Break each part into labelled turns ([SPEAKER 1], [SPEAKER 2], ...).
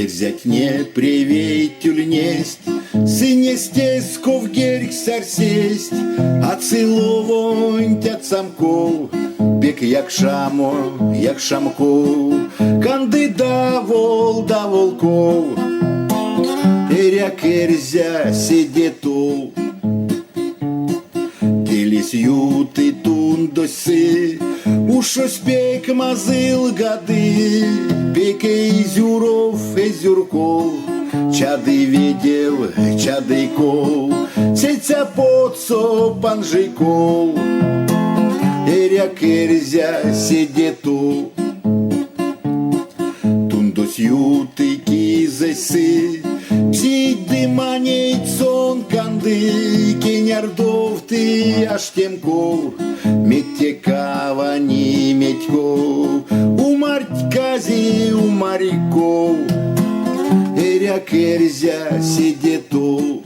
[SPEAKER 1] взять не привей тюльнесть, сынестесь ковгерь сарсесть, а ціловонть от самков, бек як шамков, канди да волков, эрзя сидету. Делись юти тундоси, у щось пек мазил годы, пеке езюрков, чады видел, чадыков, сетя подсо панжиков, эрзя сидету. Тундос юти кизеси, псиды манейт сон канды, кенярдов ты аж темков, метекава не медьков, умарть кази у моряков, эрзя сидету.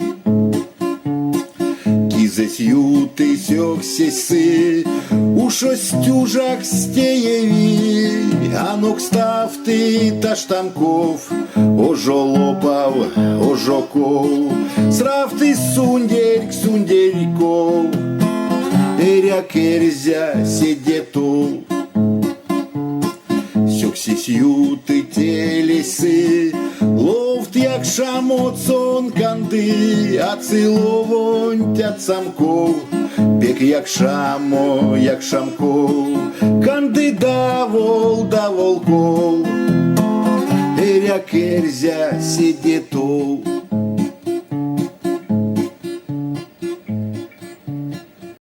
[SPEAKER 1] Кизес юты сёксесы, у шостюжак стееві, анук став ти таштамков, ожолопав, ожоков, срав ти сундерьков, эрзя сидету. Сёксес юты телеси, ловт як шамоцон канди, а ціловонть от самков, бек як шамков, канди да волков, эрзя сидету.